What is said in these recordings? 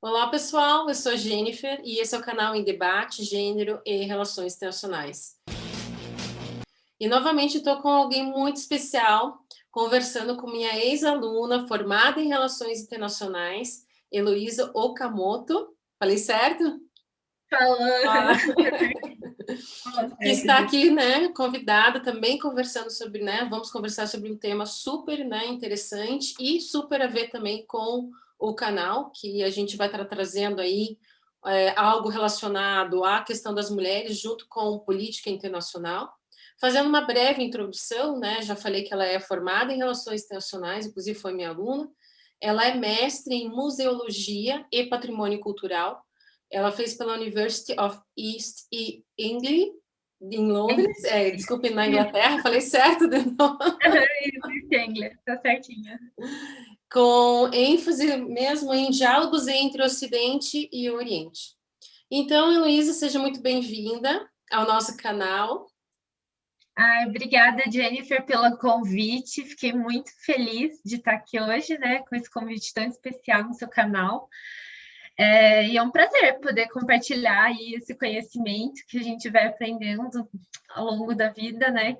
Olá, pessoal. Eu sou Jennifer e esse é o canal Em Debate, Gênero e Relações Internacionais. E novamente estou com alguém muito especial, conversando com minha ex-aluna formada em Relações Internacionais, Heloísa Okamoto. Falei certo? Falou. Ah. Falou Que certo, está gente. aqui, né, convidada também conversando sobre, né, vamos conversar sobre um tema super, né, interessante e super a ver também com o canal, que a gente vai estar trazendo aí algo relacionado à questão das mulheres junto com política internacional. Fazendo uma breve introdução, né, já falei que ela é formada em Relações Internacionais, inclusive foi minha aluna, ela é mestre em Museologia e Patrimônio Cultural, ela fez pela University of East Anglia, em Londres, desculpe, na Inglaterra, falei certo de novo. Isso, Engler, tá certinho. Com ênfase mesmo em diálogos entre o Ocidente e o Oriente. Então, Heloísa, seja muito bem-vinda ao nosso canal. Obrigada, Jennifer, pelo convite. Fiquei muito feliz de estar aqui hoje, né, com esse convite tão especial no seu canal. E é um prazer poder compartilhar aí esse conhecimento que a gente vai aprendendo ao longo da vida, né,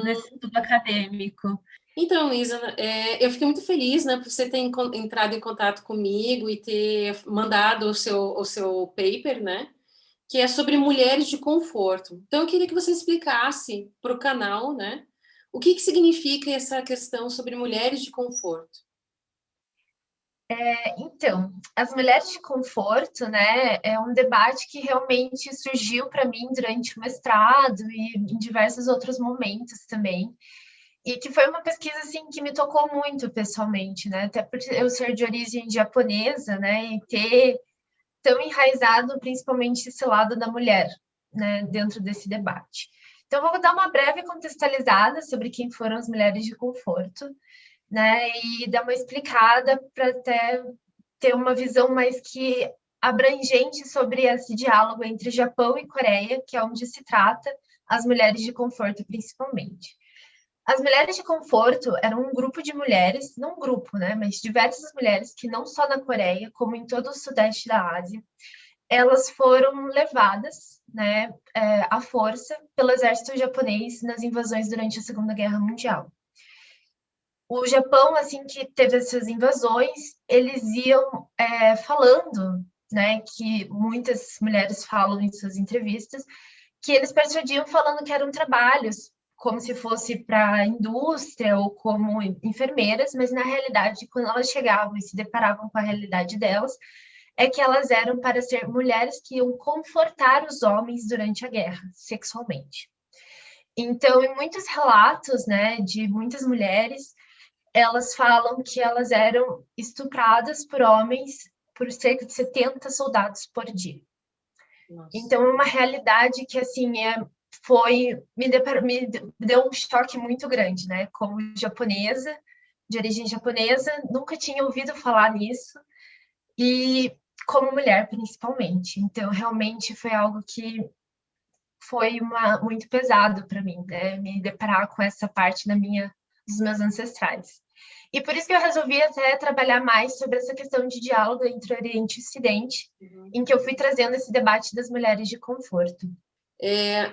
nesse estudo acadêmico. Então, Luísa, eu fiquei muito feliz, né, por você ter entrado em contato comigo e ter mandado o seu paper, né, que é sobre mulheres de conforto. Então, eu queria que você explicasse para o canal, né, o que significa essa questão sobre mulheres de conforto. Então, as mulheres de conforto, né, é um debate que realmente surgiu para mim durante o mestrado e em diversos outros momentos também, e que foi uma pesquisa assim que me tocou muito pessoalmente, né, até por eu ser de origem japonesa, né, e ter tão enraizado principalmente esse lado da mulher, né, dentro desse debate. Então, vou dar uma breve contextualizada sobre quem foram as mulheres de conforto, né, e dar uma explicada para até ter uma visão mais que abrangente sobre esse diálogo entre Japão e Coreia, que é onde se trata as mulheres de conforto principalmente. As mulheres de conforto eram um grupo de mulheres, não um grupo, né, mas diversas mulheres que não só na Coreia, como em todo o sudeste da Ásia, elas foram levadas, né, à força pelo exército japonês nas invasões durante a Segunda Guerra Mundial. O Japão, assim que teve essas invasões, eles iam falando, né, que muitas mulheres falam em suas entrevistas, que eles persuadiam falando que eram trabalhos como se fosse para a indústria ou como enfermeiras, mas na realidade, quando elas chegavam e se deparavam com a realidade delas, é que elas eram para ser mulheres que iam confortar os homens durante a guerra, sexualmente. Então, em muitos relatos, né, de muitas mulheres, elas falam que elas eram estupradas por homens por cerca de 70 soldados por dia. Nossa. Então, é uma realidade que, assim, me deu um choque muito grande, né? Como japonesa, de origem japonesa, nunca tinha ouvido falar nisso, e como mulher, principalmente. Então, realmente foi algo que foi muito pesado para mim, né? Me deparar com essa parte dos meus ancestrais. E por isso que eu resolvi até trabalhar mais sobre essa questão de diálogo entre Oriente e Ocidente, em que eu fui trazendo esse debate das mulheres de conforto.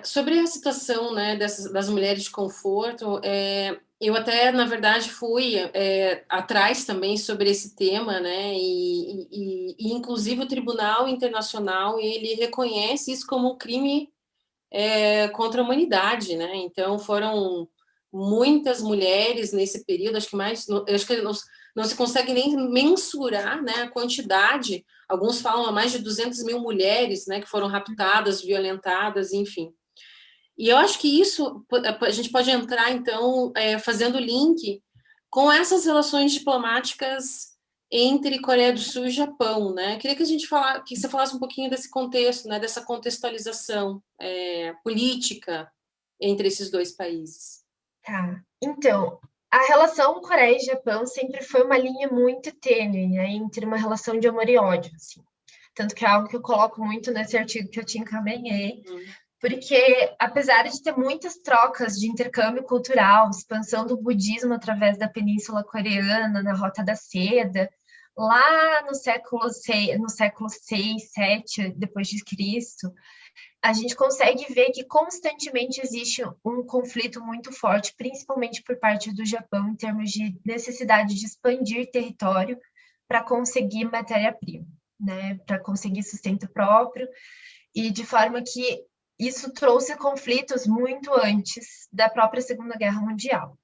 Sobre a situação, né, das mulheres de conforto, eu até, na verdade, fui atrás também sobre esse tema, né, e inclusive o Tribunal Internacional, ele reconhece isso como um crime contra a humanidade, né, então foram muitas mulheres nesse período, acho que não se consegue nem mensurar, né, a quantidade. Alguns falam a mais de 200 mil mulheres, né, que foram raptadas, violentadas, enfim. E eu acho que isso, a gente pode entrar, então, fazendo link com essas relações diplomáticas entre Coreia do Sul e Japão, né? Queria que você falasse um pouquinho desse contexto, né, dessa contextualização política entre esses dois países. Tá. Então, a relação Coreia e Japão sempre foi uma linha muito tênue, né, entre uma relação de amor e ódio, assim. Tanto que é algo que eu coloco muito nesse artigo que eu te encaminhei, porque apesar de ter muitas trocas de intercâmbio cultural, expansão do budismo através da Península Coreana, na Rota da Seda, lá no século VI, VII depois de Cristo, a gente consegue ver que constantemente existe um conflito muito forte, principalmente por parte do Japão, em termos de necessidade de expandir território para conseguir matéria-prima, né? Para conseguir sustento próprio, e de forma que isso trouxe conflitos muito antes da própria Segunda Guerra Mundial.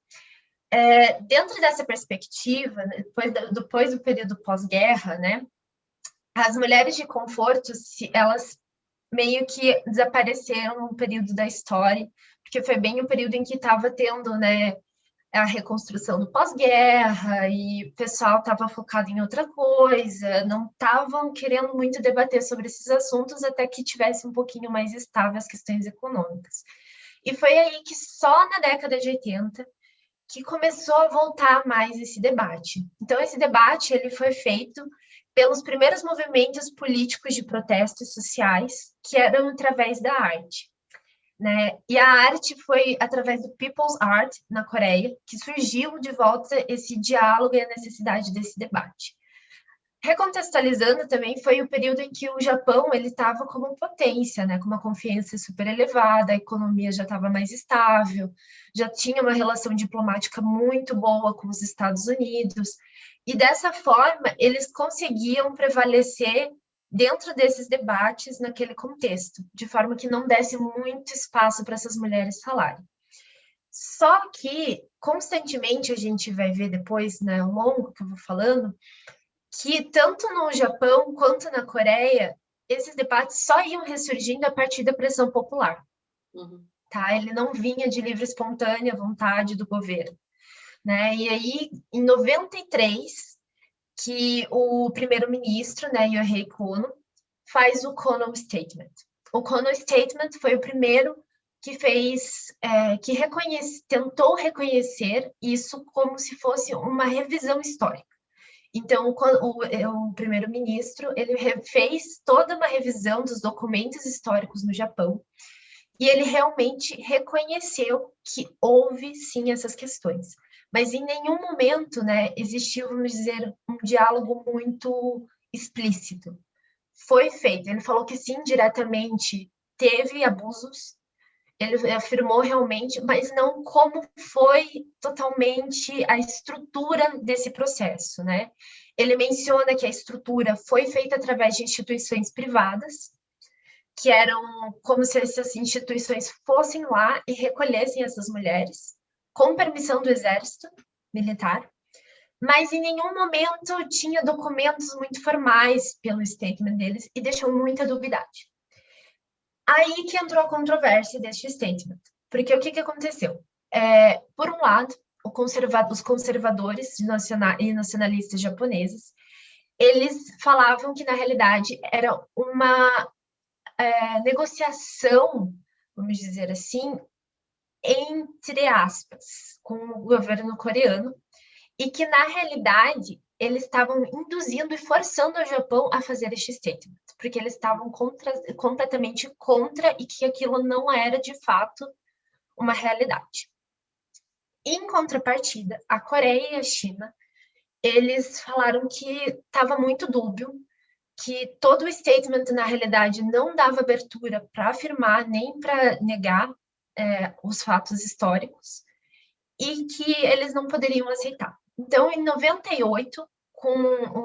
Dentro dessa perspectiva, né, depois do período pós-guerra, né, as mulheres de conforto, elas meio que desapareceram no período da história, porque foi bem o período em que estava tendo, né, a reconstrução do pós-guerra, e o pessoal estava focado em outra coisa, não estavam querendo muito debater sobre esses assuntos até que tivesse um pouquinho mais estável as questões econômicas. E foi aí que só na década de 80 que começou a voltar mais esse debate. Então, esse debate ele foi feito pelos primeiros movimentos políticos de protestos sociais, que eram através da arte, né? E a arte foi através do People's Art, na Coreia, que surgiu de volta esse diálogo e a necessidade desse debate. Recontextualizando também, foi o período em que o Japão ele estava como potência, né, com uma confiança super elevada, a economia já estava mais estável, já tinha uma relação diplomática muito boa com os Estados Unidos, e dessa forma eles conseguiam prevalecer dentro desses debates naquele contexto, de forma que não desse muito espaço para essas mulheres falarem. Só que, constantemente, a gente vai ver depois, né, ao longo que eu vou falando, que tanto no Japão quanto na Coreia, esses debates só iam ressurgindo a partir da pressão popular. Tá? Ele não vinha de livre e espontânea vontade do governo. Né? E aí, em 93, que o primeiro-ministro, né, Yohei Kono, faz o Kono Statement. O Kono Statement foi o primeiro que fez, tentou reconhecer isso como se fosse uma revisão histórica. Então, o primeiro-ministro, ele fez toda uma revisão dos documentos históricos no Japão, e ele realmente reconheceu que houve, sim, essas questões. Mas em nenhum momento, né, existiu, vamos dizer, um diálogo muito explícito. Foi feito. Ele falou que, sim, diretamente teve abusos, ele afirmou realmente, mas não como foi totalmente a estrutura desse processo, né? Ele menciona que a estrutura foi feita através de instituições privadas, que eram como se essas instituições fossem lá e recolhessem essas mulheres, com permissão do exército militar, mas em nenhum momento tinha documentos muito formais pelo statement deles, e deixou muita dubidade. Aí que entrou a controvérsia deste statement, porque o que aconteceu? Por um lado, os conservadores e nacionalistas japoneses, eles falavam que, na realidade, era uma negociação, vamos dizer assim, entre aspas, com o governo coreano, e que, na realidade, eles estavam induzindo e forçando o Japão a fazer este statement, porque eles estavam completamente contra, e que aquilo não era, de fato, uma realidade. Em contrapartida, a Coreia e a China, eles falaram que estava muito dúbio, que todo o statement, na realidade, não dava abertura para afirmar nem para negar os fatos históricos, e que eles não poderiam aceitar. Então, em 98, com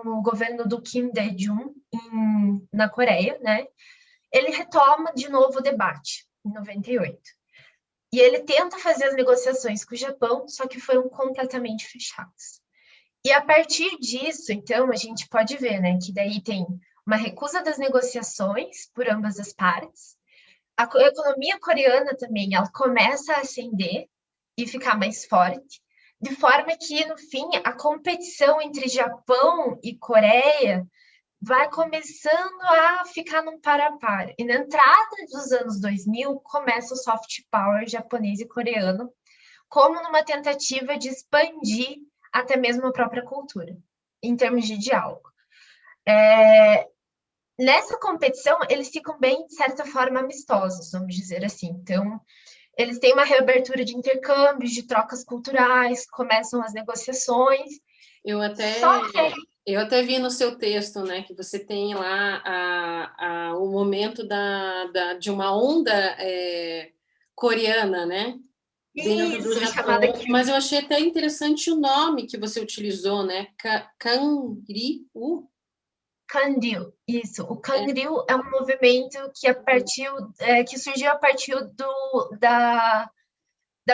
o governo do Kim Dae-jung na Coreia, né, ele retoma de novo o debate, em 98. E ele tenta fazer as negociações com o Japão, só que foram completamente fechadas. E a partir disso, então, a gente pode ver, né, que daí tem uma recusa das negociações por ambas as partes. A economia coreana também, ela começa a ascender e ficar mais forte, de forma que, no fim, a competição entre Japão e Coreia vai começando a ficar num par a par. E na entrada dos anos 2000, começa o soft power japonês e coreano, como numa tentativa de expandir até mesmo a própria cultura, em termos de diálogo. Nessa competição, eles ficam bem, de certa forma, amistosos, vamos dizer assim. Então, eles têm uma reabertura de intercâmbios, de trocas culturais, começam as negociações. Eu até Eu até vi no seu texto, né, que você tem lá o momento de uma onda coreana, né, dentro do Isso, chamada Japão, Kyu. mas eu achei até interessante o nome que você utilizou, né, Kanryu. Kangryul, isso. O É. Kangryul é um movimento que surgiu a partir da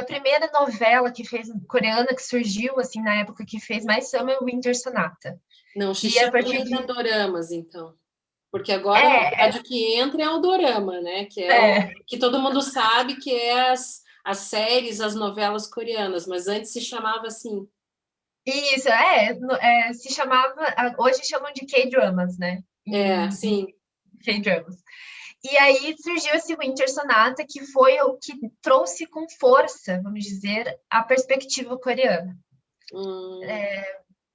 primeira novela que fez coreana, que surgiu assim na época, que fez mais fama, é o Winter Sonata. Não, se E a chama partir ainda de doramas, então. Porque agora, na é, verdade, o que entra é o dorama, né? Que é o é, que todo mundo sabe que é as séries, as novelas coreanas, mas antes se chamava assim. isso, se chamava, hoje chamam de K-dramas, né? É, Em sim. K-dramas. E aí surgiu esse Winter Sonata, que foi o que trouxe com força, vamos dizer, a perspectiva coreana Hum,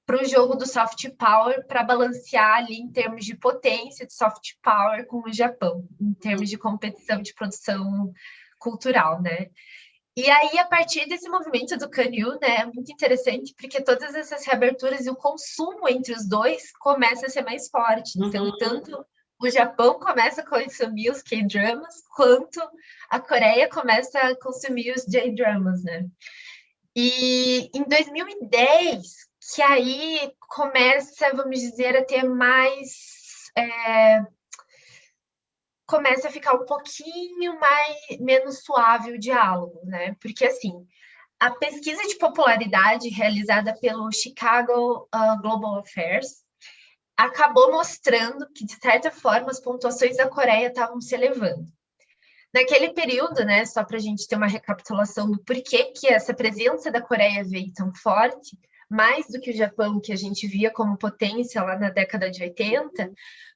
para o jogo do soft power, para balancear ali em termos de potência de soft power com o Japão, em termos de competição de produção cultural, né? E aí, a partir desse movimento do Canyu, né, é muito interessante, porque todas essas reaberturas e o consumo entre os dois começa a ser mais forte. Então, uhum. tanto o Japão começa a consumir os K-dramas, quanto a Coreia começa a consumir os J-dramas, né? E em 2010, que aí começa, vamos dizer, a ter mais começa a ficar um pouquinho menos suave o diálogo, né? Porque assim, a pesquisa de popularidade realizada pelo Chicago Global Affairs acabou mostrando que, de certa forma, as pontuações da Coreia estavam se elevando. Naquele período, né, só para a gente ter uma recapitulação do porquê que essa presença da Coreia veio tão forte, mais do que o Japão, que a gente via como potência lá na década de 80,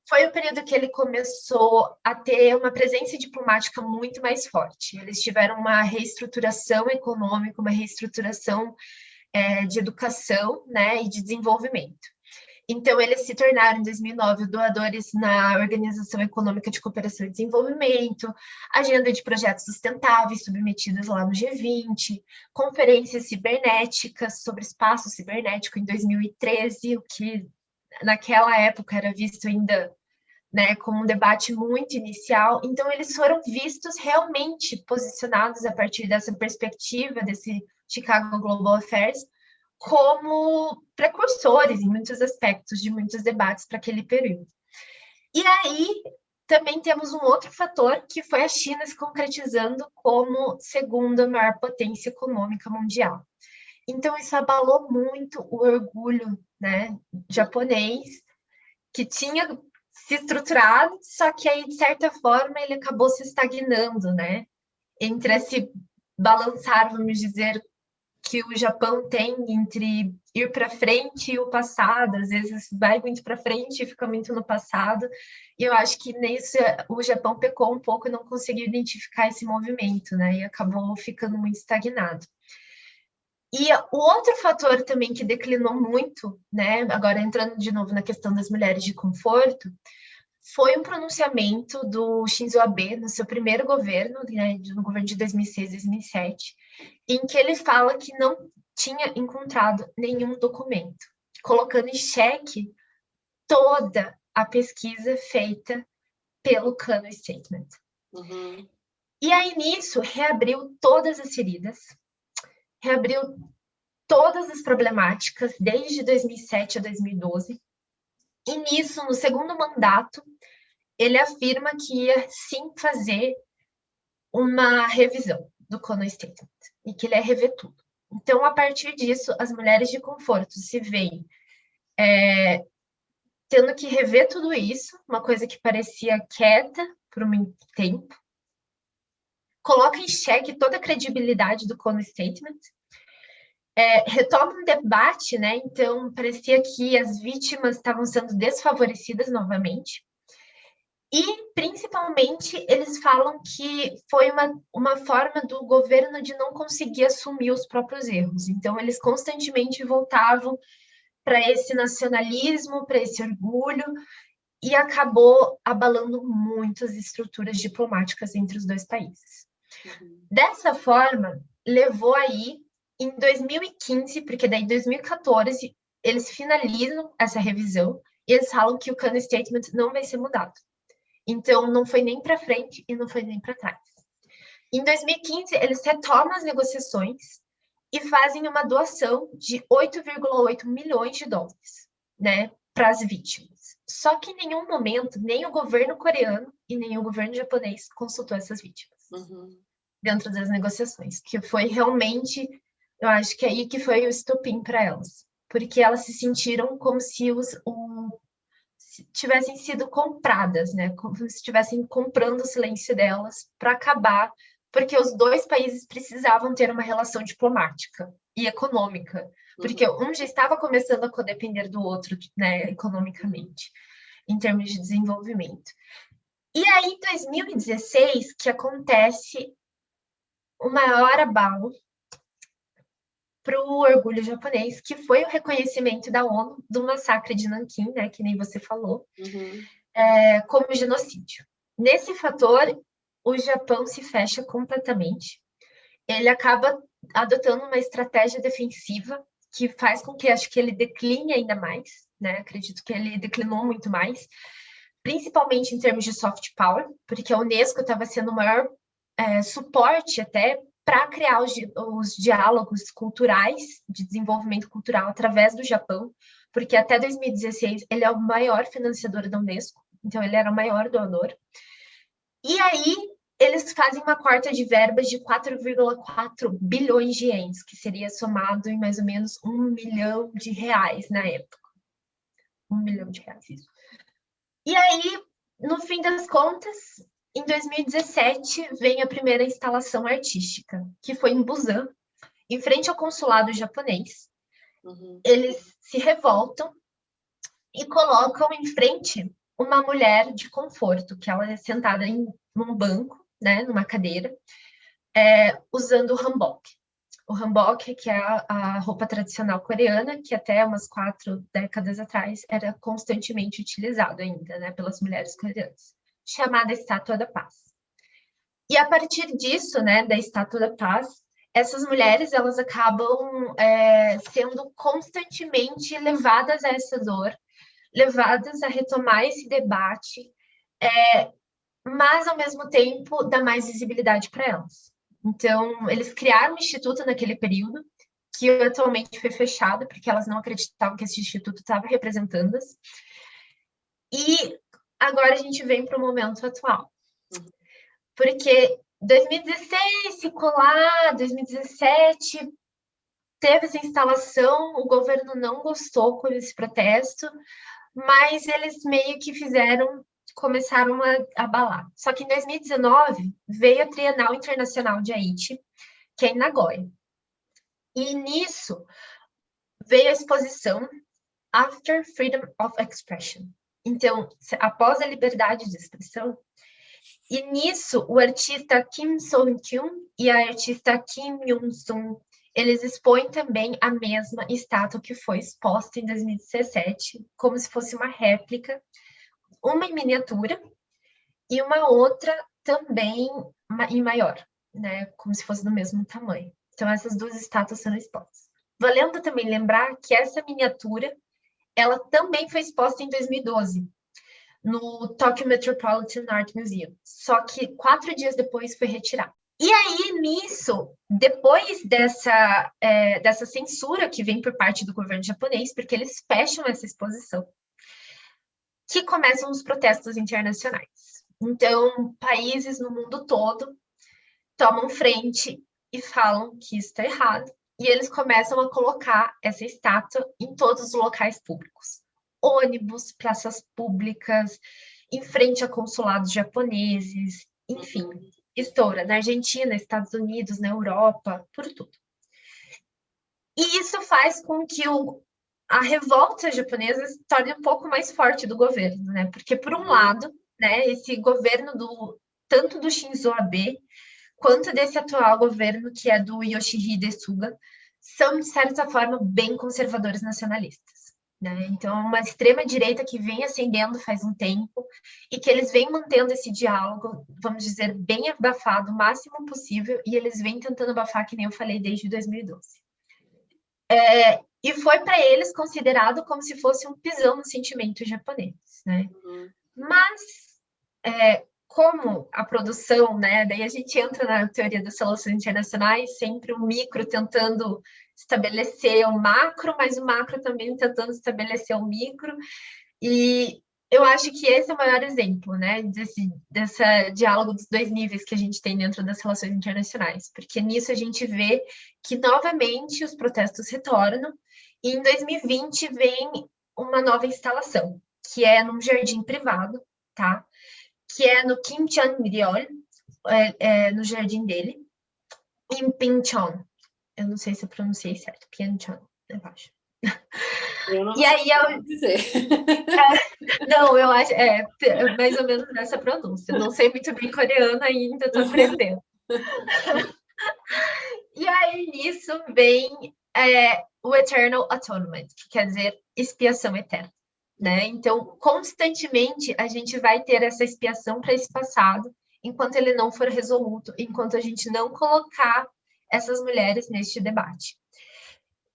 foi o período que ele começou a ter uma presença diplomática muito mais forte. Eles tiveram uma reestruturação econômica, uma reestruturação de educação, né, e de desenvolvimento. Então, eles se tornaram, em 2009, doadores na Organização Econômica de Cooperação e Desenvolvimento, agenda de projetos sustentáveis submetidas lá no G20, conferências cibernéticas sobre espaço cibernético em 2013, o que naquela época era visto ainda, né, como um debate muito inicial. Então, eles foram vistos realmente posicionados a partir dessa perspectiva desse Chicago Global Affairs como precursores em muitos aspectos de muitos debates para aquele período. E aí também temos um outro fator, que foi a China se concretizando como segunda maior potência econômica mundial. Então isso abalou muito o orgulho, né, japonês, que tinha se estruturado, só que aí, de certa forma, ele acabou se estagnando, né, entre esse balançar, vamos dizer, que o Japão tem entre ir para frente e o passado, às vezes vai muito para frente e fica muito no passado, e eu acho que nisso o Japão pecou um pouco e não conseguiu identificar esse movimento, né, e acabou ficando muito estagnado. E o outro fator também que declinou muito, né, agora entrando de novo na questão das mulheres de conforto, foi um pronunciamento do Shinzo Abe no seu primeiro governo, né, no governo de 2006, 2007, em que ele fala que não tinha encontrado nenhum documento, colocando em xeque toda a pesquisa feita pelo Kano Statement. Uhum. E aí, nisso, reabriu todas as feridas, reabriu todas as problemáticas, desde 2007 a 2012. E nisso, no segundo mandato, ele afirma que ia sim fazer uma revisão do Kano Statement e que ele ia rever tudo. Então, a partir disso, as mulheres de conforto se veem tendo que rever tudo isso, uma coisa que parecia quieta por um tempo, coloca em xeque toda a credibilidade do Kano Statement, retoma um debate, né? Então, parecia que as vítimas estavam sendo desfavorecidas novamente. E, principalmente, eles falam que foi uma forma do governo de não conseguir assumir os próprios erros. Então, eles constantemente voltavam para esse nacionalismo, para esse orgulho, e acabou abalando muitas estruturas diplomáticas entre os dois países. Uhum. Dessa forma, levou aí, em 2015, porque daí em 2014 eles finalizam essa revisão e eles falam que o Kano Statement não vai ser mudado. Então, não foi nem para frente e não foi nem para trás. Em 2015, eles retomam as negociações e fazem uma doação de 8,8 milhões de dólares, né, para as vítimas. Só que em nenhum momento, nem o governo coreano e nem o governo japonês consultou essas vítimas dentro das negociações, que foi realmente, eu acho que aí que foi o estopim para elas, porque elas se sentiram como se tivessem sido compradas, né, como se estivessem comprando o silêncio delas para acabar, porque os dois países precisavam ter uma relação diplomática e econômica, porque um já estava começando a codepender do outro, né, economicamente, em termos de desenvolvimento. E aí, em 2016, que acontece o maior abalo para o orgulho japonês, que foi o reconhecimento da ONU do massacre de Nanquim, né, que nem você falou, como genocídio. Nesse fator, o Japão se fecha completamente. Ele acaba adotando uma estratégia defensiva que faz com que, acho que ele decline ainda mais, né? Acredito que ele declinou muito mais, principalmente em termos de soft power, porque a Unesco estava sendo o maior suporte até para criar os diálogos culturais, de desenvolvimento cultural através do Japão, porque até 2016 ele é o maior financiador da Unesco, então ele era o maior doador. E aí eles fazem uma corta de verbas de 4,4 bilhões de ienes, que seria somado em mais ou menos 1 milhão de reais na época. 1 milhão de reais, isso. E aí, no fim das contas, em 2017, vem a primeira instalação artística, que foi em Busan, em frente ao consulado japonês. Eles se revoltam e colocam em frente uma mulher de conforto, que ela é sentada num banco, né, numa cadeira, usando o hanbok. O hanbok, que é a roupa tradicional coreana, que até umas 4 décadas atrás era constantemente utilizado ainda, né, pelas mulheres coreanas, chamada Estátua da Paz. E a partir disso, né, da Estátua da Paz, essas mulheres elas acabam sendo constantemente levadas a essa dor, levadas a retomar esse debate, mas, ao mesmo tempo, dá mais visibilidade para elas. Então, eles criaram um instituto naquele período, que atualmente foi fechado, porque elas não acreditavam que esse instituto estava representando-as. E agora a gente vem para o momento atual. Porque 2016 ficou lá, 2017 teve essa instalação, o governo não gostou com esse protesto, mas eles meio que começaram a abalar. Só que em 2019 veio a Trienal Internacional de Haiti, que é em Nagoya. E nisso veio a exposição After Freedom of Expression. Então, após a liberdade de expressão, e nisso o artista Kim So-kyun e a artista Kim Yoon-sung, eles expõem também a mesma estátua que foi exposta em 2017, como se fosse uma réplica, uma em miniatura e uma outra também em maior, né, como se fosse do mesmo tamanho. Então, essas duas estátuas são expostas. Valendo também lembrar que essa miniatura, ela também foi exposta em 2012, no Tokyo Metropolitan Art Museum, só que 4 dias depois foi retirada. E aí, nisso, depois dessa censura que vem por parte do governo japonês, porque eles fecham essa exposição, que começam os protestos internacionais. Então, países no mundo todo tomam frente e falam que isso está errado, e eles começam a colocar essa estátua em todos os locais públicos. Ônibus, praças públicas, em frente a consulados japoneses, enfim, estoura na Argentina, Estados Unidos, na Europa, por tudo. E isso faz com que a revolta japonesa se torne um pouco mais forte do governo, né? Porque, por um lado, né, esse governo tanto do Shinzo Abe quanto desse atual governo, que é do Yoshihide Suga, são, de certa forma, bem conservadores nacionalistas. Né? Então, uma extrema-direita que vem ascendendo faz um tempo e que eles vêm mantendo esse diálogo, vamos dizer, bem abafado o máximo possível, e eles vêm tentando abafar, que nem eu falei, desde 2012. E foi para eles considerado como se fosse um pisão no sentimento japonês, né? Mas, como a produção, né? Daí a gente entra na teoria das relações internacionais, sempre o micro tentando estabelecer o macro, mas o macro também tentando estabelecer o micro. E eu acho que esse é o maior exemplo, né, desse diálogo dos dois níveis que a gente tem dentro das relações internacionais, porque nisso a gente vê que, novamente, os protestos retornam, e em 2020 vem uma nova instalação, que é num jardim privado, tá? Que é no Kimcheon-ryol, no jardim dele, em Pyeongchang. Eu não sei se eu pronunciei certo, Pyeongchang, eu acho. Eu não sei dizer. Não, eu acho, mais ou menos nessa pronúncia. Não sei muito bem coreano ainda, estou aprendendo. E aí, nisso vem o Eternal Atonement, que quer dizer expiação eterna, né? Então, constantemente, a gente vai ter essa expiação para esse passado, enquanto ele não for resoluto, enquanto a gente não colocar essas mulheres neste debate.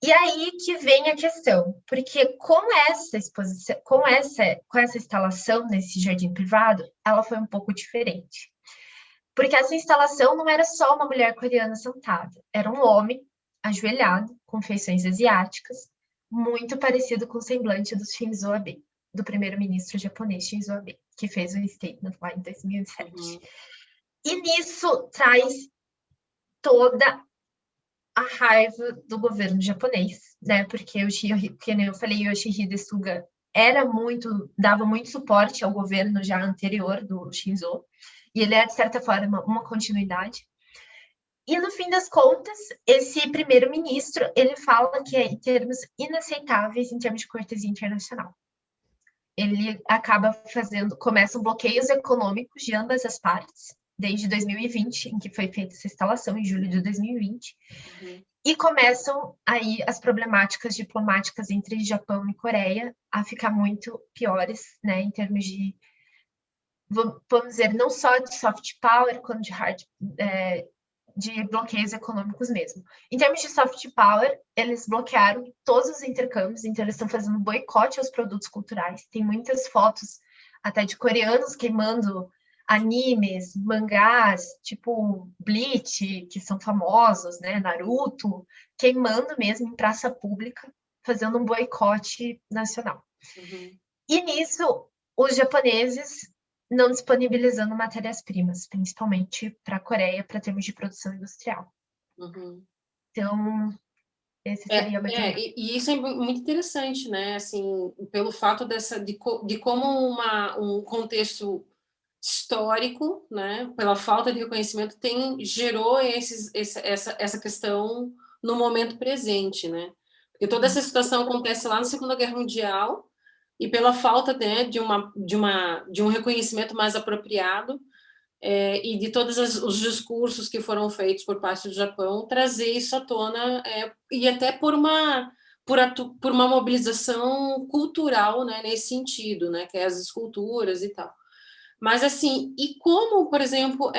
E aí que vem a questão, porque com essa exposição, com essa instalação nesse jardim privado, ela foi um pouco diferente. Porque essa instalação não era só uma mulher coreana sentada, era um homem ajoelhado, com feições asiáticas, muito parecido com o semblante do Shinzo Abe, do primeiro-ministro japonês Shinzo Abe, que fez um statement lá em 2007. E nisso traz toda a raiva do governo japonês, né? Porque como eu falei, Yoshihide Suga dava muito suporte ao governo já anterior do Shinzo, e ele é, de certa forma, uma continuidade. E, no fim das contas, esse primeiro-ministro, ele fala que é em termos inaceitáveis em termos de cortesia internacional. Ele acaba começam bloqueios econômicos de ambas as partes, desde 2020, em que foi feita essa instalação, em julho de 2020, e começam aí as problemáticas diplomáticas entre Japão e Coreia a ficar muito piores, né, em termos de, vamos dizer, não só de soft power, quanto de bloqueios econômicos mesmo. Em termos de soft power, eles bloquearam todos os intercâmbios, então eles estão fazendo boicote aos produtos culturais. Tem muitas fotos até de coreanos queimando animes, mangás, tipo Bleach, que são famosos, né, Naruto, queimando mesmo em praça pública, fazendo um boicote nacional. E nisso, os japoneses não disponibilizando matérias-primas, principalmente para a Coreia, para termos de produção industrial. Então, esse seria mais e isso é muito interessante, né? Assim, pelo fato de como um contexto histórico, né? Pela falta de reconhecimento, gerou essa questão no momento presente, né? Porque toda essa situação acontece lá na Segunda Guerra Mundial, e pela falta, né, de um reconhecimento mais apropriado, e de todos os discursos que foram feitos por parte do Japão, trazer isso à tona, e até por uma mobilização cultural, né, nesse sentido, né, que é as esculturas e tal. Mas, assim, e como, por exemplo,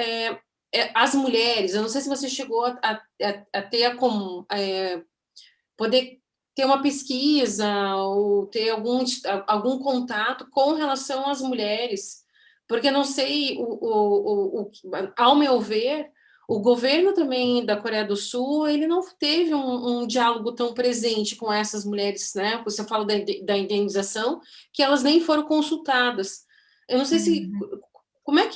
as mulheres, eu não sei se você chegou a ter poder ter uma pesquisa ou ter algum contato com relação às mulheres, porque não sei, ao meu ver, o governo também da Coreia do Sul, ele não teve um diálogo tão presente com essas mulheres, né? Você fala da indenização, que elas nem foram consultadas. Eu não sei se como é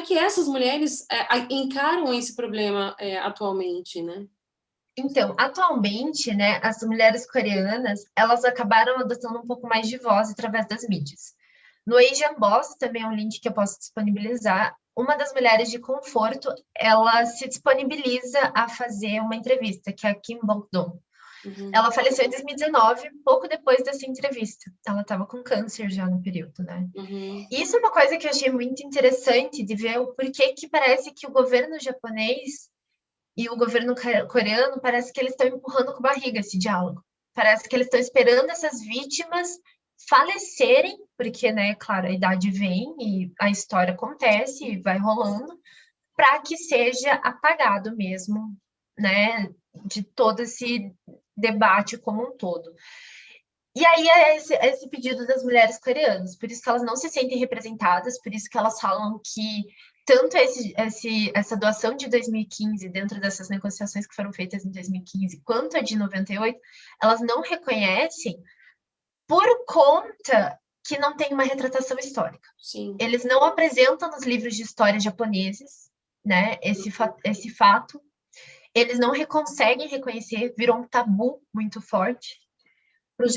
que essas mulheres encaram esse problema atualmente, né? Então, atualmente, né, as mulheres coreanas, elas acabaram adotando um pouco mais de voz através das mídias. No Asian Boss, também é um link que eu posso disponibilizar, uma das mulheres de conforto, ela se disponibiliza a fazer uma entrevista, que é a Kim Bok-dong. Ela faleceu em 2019, pouco depois dessa entrevista. Ela estava com câncer já no período, né? E isso é uma coisa que eu achei muito interessante de ver o porquê que parece que o governo japonês e o governo coreano parece que eles estão empurrando com barriga esse diálogo. Parece que eles estão esperando essas vítimas falecerem, porque, né, claro, a idade vem e a história acontece e vai rolando, para que seja apagado mesmo, né, de todo esse debate como um todo. E aí é esse pedido das mulheres coreanas, por isso que elas não se sentem representadas, por isso que elas falam que tanto essa doação de 2015, dentro dessas negociações que foram feitas em 2015, quanto a de 98, elas não reconhecem por conta que não tem uma retratação histórica. Sim. Eles não apresentam nos livros de história japoneses, né, esse fato. Eles não conseguem reconhecer, virou um tabu muito forte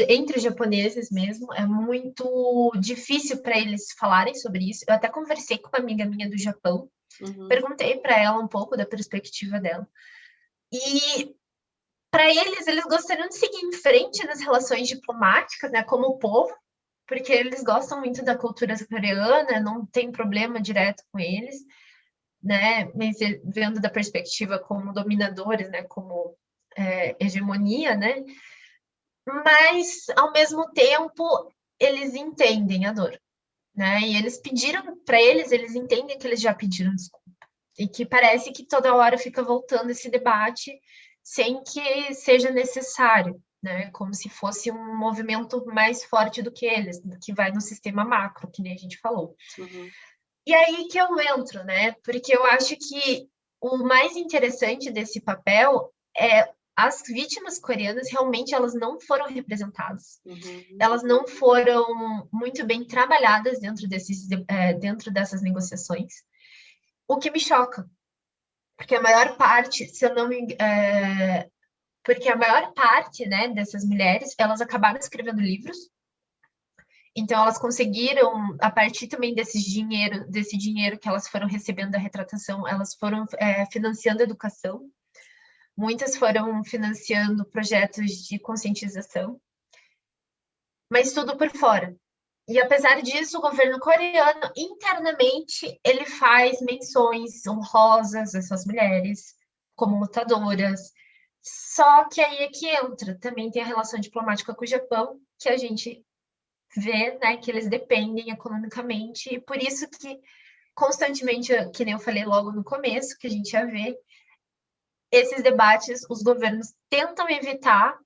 entre os japoneses mesmo, é muito difícil para eles falarem sobre isso. Eu até conversei com uma amiga minha do Japão, perguntei para ela um pouco da perspectiva dela. E para eles gostariam de seguir em frente nas relações diplomáticas, né, como povo, porque eles gostam muito da cultura coreana, não tem problema direto com eles, né, mas vendo da perspectiva como dominadores, né, como hegemonia, né, mas, ao mesmo tempo, eles entendem a dor, né? E eles pediram para eles entendem que eles já pediram desculpa. E que parece que toda hora fica voltando esse debate sem que seja necessário, né? Como se fosse um movimento mais forte do que eles, que vai no sistema macro, que nem a gente falou. E aí que eu entro, né? Porque eu acho que o mais interessante desse papel é as vítimas coreanas realmente elas não foram representadas. Elas não foram muito bem trabalhadas dentro dessas negociações. O que me choca, porque a maior parte, se eu não me porque a maior parte, né, dessas mulheres, elas acabaram escrevendo livros. Então elas conseguiram, a partir também desse dinheiro que elas foram recebendo da retratação, elas foram financiando a educação. Muitas foram financiando projetos de conscientização, mas tudo por fora. E apesar disso, o governo coreano, internamente, ele faz menções honrosas a essas mulheres como lutadoras. Só que aí é que entra, também tem a relação diplomática com o Japão, que a gente vê, né, que eles dependem economicamente, e por isso que constantemente, que nem eu falei logo no começo, que a gente ia ver, esses debates os governos tentam evitar,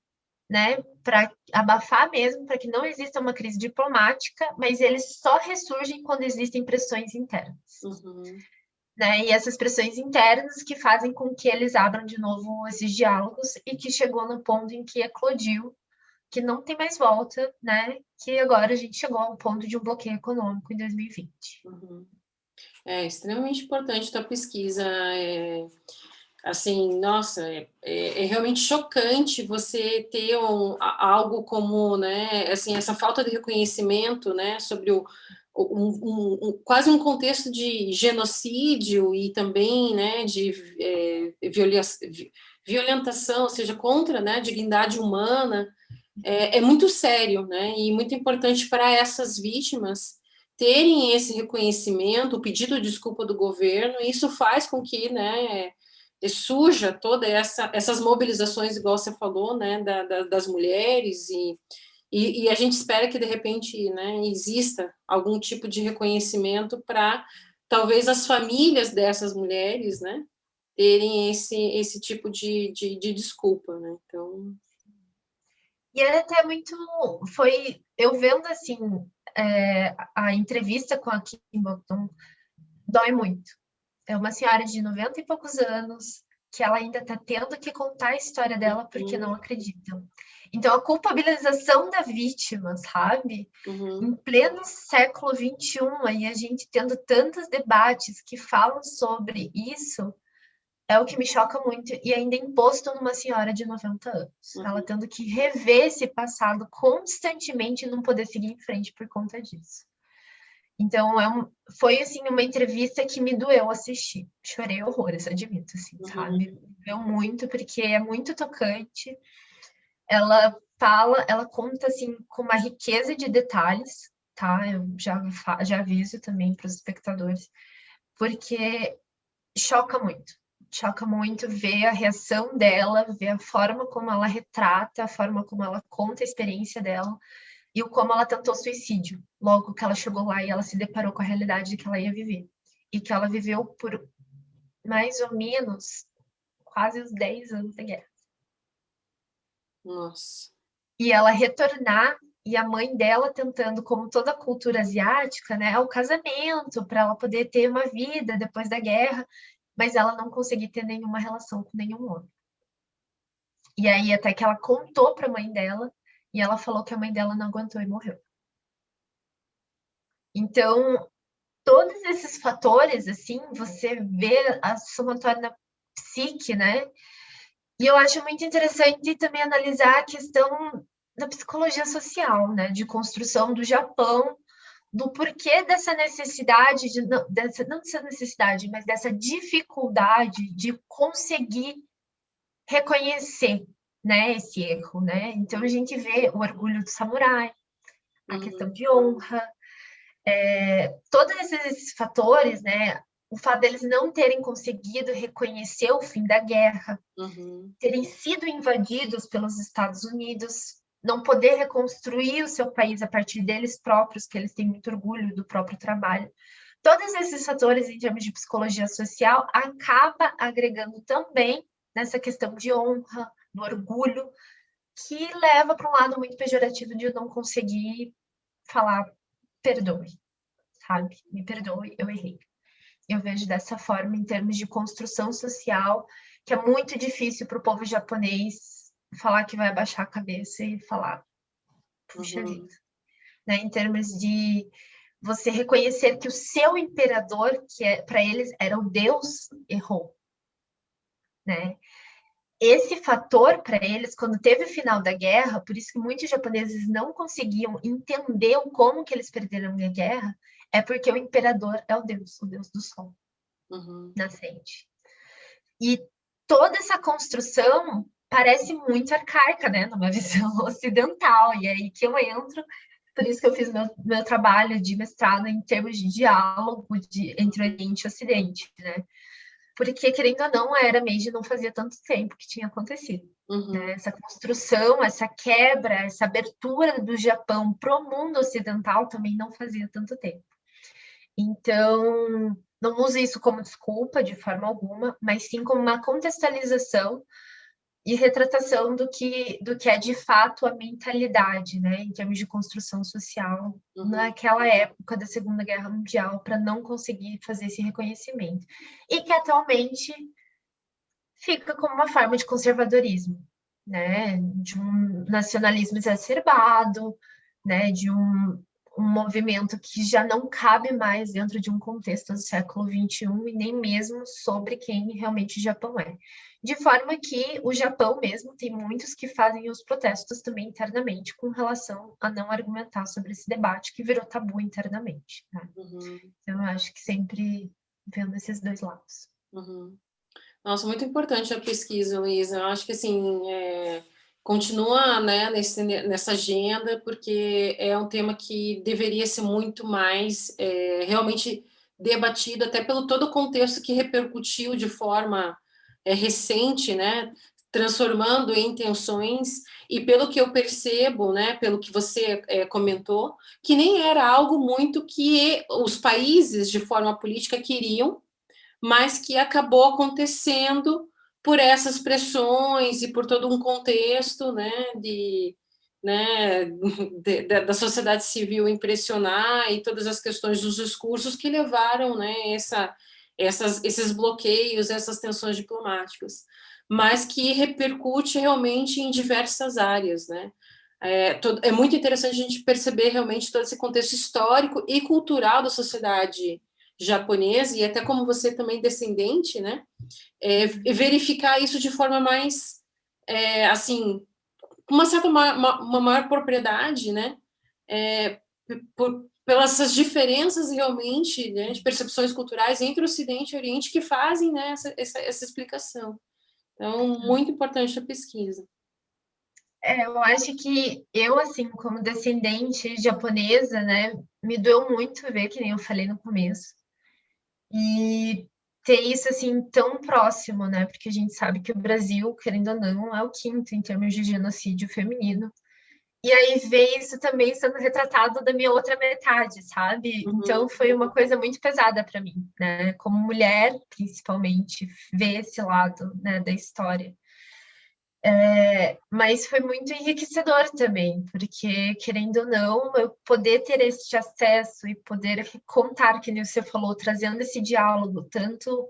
né, para abafar mesmo, para que não exista uma crise diplomática, mas eles só ressurgem quando existem pressões internas. Né? E essas pressões internas que fazem com que eles abram de novo esses diálogos e que chegou no ponto em que eclodiu, que não tem mais volta, né? Que agora a gente chegou ao ponto de um bloqueio econômico em 2020. É extremamente importante a tua pesquisa. Assim, nossa, é realmente chocante você ter algo como, né, assim, essa falta de reconhecimento, né, sobre quase um contexto de genocídio e também, né, de violentação, ou seja, contra, né, a dignidade humana, é muito sério, né, e muito importante para essas vítimas terem esse reconhecimento, o pedido de desculpa do governo, e isso faz com que, né, surja toda essas mobilizações, igual você falou, né, das mulheres, e a gente espera que, de repente, né, exista algum tipo de reconhecimento para, talvez, as famílias dessas mulheres, né, terem esse tipo de desculpa, né, então... E é até muito... Eu vendo, assim, a entrevista com a Kim Bok-dong, dói muito. É uma senhora de 90 e poucos anos, que ela ainda está tendo que contar a história dela porque não acreditam. Então, a culpabilização da vítima, sabe? Em pleno século XXI, aí a gente tendo tantos debates que falam sobre isso, é o que me choca muito, e ainda imposto numa senhora de 90 anos. Ela tendo que rever esse passado constantemente e não poder seguir em frente por conta disso. Então, foi, assim, uma entrevista que me doeu assistir. Chorei horrores, admito, assim, sabe? Doeu muito, porque é muito tocante. Ela conta, assim, com uma riqueza de detalhes, tá? Eu já aviso também para os espectadores, porque choca muito. Choca muito ver a reação dela, ver a forma como ela retrata, a forma como ela conta a experiência dela, e o como ela tentou suicídio, logo que ela chegou lá e ela se deparou com a realidade de que ela ia viver. E que ela viveu por mais ou menos quase os 10 anos da guerra. Nossa. E ela retornar, e a mãe dela tentando, como toda a cultura asiática, né, o casamento, para ela poder ter uma vida depois da guerra, mas ela não conseguir ter nenhuma relação com nenhum homem. E aí até que ela contou para a mãe dela, e ela falou que a mãe dela não aguentou e morreu. Então, todos esses fatores, assim, você vê a somatória na psique, né? E eu acho muito interessante também analisar a questão da psicologia social, né? De construção do Japão, do porquê dessa necessidade, não dessa necessidade, mas dessa dificuldade de conseguir reconhecer, né, esse erro, né? Então a gente vê o orgulho do samurai, a questão de honra, todos esses fatores, né? O fato deles não terem conseguido reconhecer o fim da guerra, terem sido invadidos pelos Estados Unidos, não poder reconstruir o seu país a partir deles próprios, que eles têm muito orgulho do próprio trabalho. Todos esses fatores, em termos de psicologia social, acaba agregando também nessa questão de honra, do orgulho, que leva para um lado muito pejorativo de eu não conseguir falar perdoe, sabe? Me perdoe, eu errei. Eu vejo dessa forma em termos de construção social, que é muito difícil para o povo japonês falar que vai abaixar a cabeça e falar, puxa vida. Né? Em termos de você reconhecer que o seu imperador, que para eles era o Deus, errou. Né? Esse fator para eles, quando teve o final da guerra, por isso que muitos japoneses não conseguiam entender como que eles perderam a guerra, é porque o imperador é o Deus do sol nascente. E toda essa construção parece muito arcaica, né, numa visão ocidental, e é aí que eu entro, por isso que eu fiz meu trabalho de mestrado em termos de diálogo entre Oriente e Ocidente, né, porque, querendo ou não, a Era Meiji não fazia tanto tempo que tinha acontecido. Né? Essa construção, essa quebra, essa abertura do Japão para o mundo ocidental também não fazia tanto tempo. Então, não use isso como desculpa de forma alguma, mas sim como uma contextualização e retratação do que é de fato a mentalidade, né, em termos de construção social naquela época da Segunda Guerra Mundial, para não conseguir fazer esse reconhecimento. E que atualmente fica como uma forma de conservadorismo, né, de um nacionalismo exacerbado, né, de um movimento que já não cabe mais dentro de um contexto do século XXI e nem mesmo sobre quem realmente o Japão é. De forma que o Japão mesmo tem muitos que fazem os protestos também internamente com relação a não argumentar sobre esse debate que virou tabu internamente. Né? Então, eu acho que sempre vendo esses dois lados. Nossa, muito importante a pesquisa, Luísa. Eu acho que, assim, continua, né, nessa agenda, porque é um tema que deveria ser muito mais realmente debatido, até pelo todo o contexto que repercutiu de forma recente, né, transformando em tensões, e pelo que eu percebo, né, pelo que você comentou, que nem era algo muito que os países, de forma política, queriam, mas que acabou acontecendo por essas pressões e por todo um contexto, né, da sociedade civil impressionar e todas as questões dos discursos que levaram, né, esses bloqueios, essas tensões diplomáticas, mas que repercute realmente em diversas áreas, né. É muito interessante a gente perceber realmente todo esse contexto histórico e cultural da sociedade japonesa, e até como você também descendente, né, verificar isso de forma mais, assim, com uma certa, uma maior propriedade, né, pelas essas diferenças realmente, né, de percepções culturais entre o Ocidente e o Oriente que fazem, né, essa explicação. Então, muito importante a pesquisa. Eu acho que eu, assim, como descendente japonesa, né, me doeu muito ver, que nem eu falei no começo, e ter isso, assim, tão próximo, né, porque a gente sabe que o Brasil, querendo ou não, é o quinto em termos de genocídio feminino. E aí ver isso também sendo retratado da minha outra metade, sabe? Então foi uma coisa muito pesada para mim, né? Como mulher, principalmente, ver esse lado, né, da história. Mas foi muito enriquecedor também, porque, querendo ou não, eu poder ter esse acesso e poder contar, que nem você falou, trazendo esse diálogo, tanto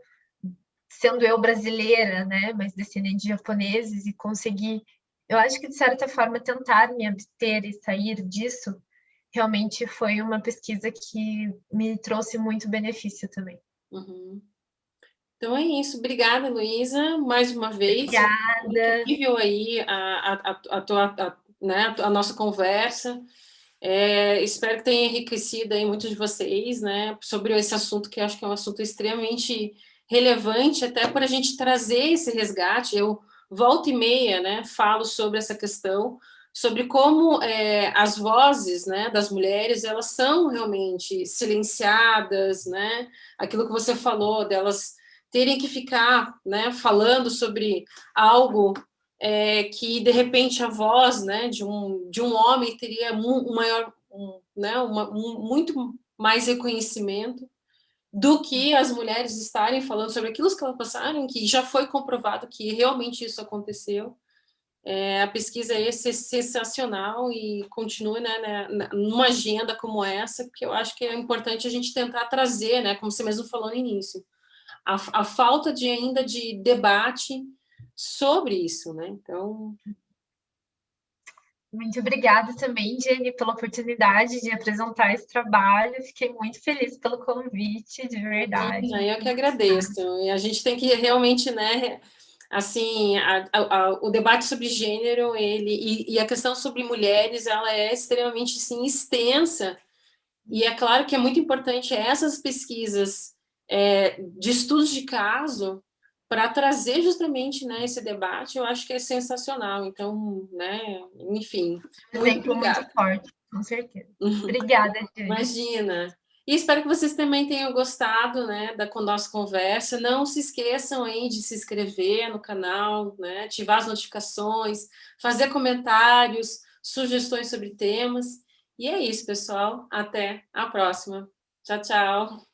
sendo eu brasileira, né, mas descendente de japoneses, e conseguir, eu acho que de certa forma tentar me abster e sair disso, realmente foi uma pesquisa que me trouxe muito benefício também. Uhum. Então é isso. Obrigada, Luísa, mais uma vez. Obrigada. Incrível aí né, a nossa conversa. Espero que tenha enriquecido aí muitos de vocês, né, sobre esse assunto, que eu acho que é um assunto extremamente relevante, até para a gente trazer esse resgate. Eu, volta e meia, né, falo sobre essa questão, sobre como as vozes, né, das mulheres, elas são realmente silenciadas, né, aquilo que você falou, delas terem que ficar, né, falando sobre algo que de repente a voz, né, de um homem teria um maior, né, muito mais reconhecimento do que as mulheres estarem falando sobre aquilo que elas passaram, que já foi comprovado que realmente isso aconteceu. A pesquisa é sensacional e continua, né, numa agenda como essa, porque eu acho que é importante a gente tentar trazer, né, como você mesmo falou no início, a falta ainda de debate sobre isso, né? Então, Muito obrigada também, Jenny, pela oportunidade de apresentar esse trabalho. Fiquei muito feliz pelo convite, de verdade. eu que agradeço. E a gente tem que realmente, né, assim, o debate sobre gênero, e a questão sobre mulheres, ela é extremamente, sim, extensa. E é claro que é muito importante essas pesquisas de estudos de caso para trazer justamente, né, esse debate. Eu acho que é sensacional. Então, né, enfim, Um muito exemplo muito obrigada. forte, com certeza. Obrigada, Jenny. Imagina. E espero que vocês também tenham gostado, né, da nossa conversa. Não se esqueçam aí de se inscrever no canal, né, ativar as notificações, fazer comentários, sugestões sobre temas. E é isso, pessoal. Até a próxima. Tchau, tchau.